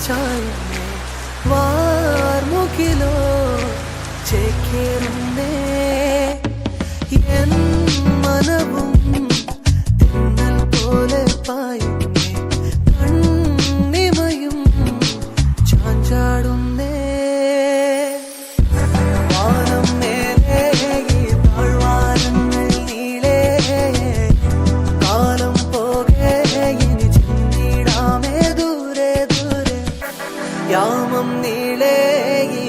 ചായുന്നേ വാർമുകിലോ ചേക്കേറുന്നേ N മനവും എന്നൽ പോലെ പായുന്നേ കണ്ണിമയും ചാഞ്ചാടുന്നേ വാനം മേലേ താഴ്വാരങ്ങൾ നീളേ കാലം പോകെ ഇനി ചിന്തിടാമേ ദൂരെ ദൂരെ യാമം നീളേ ഈ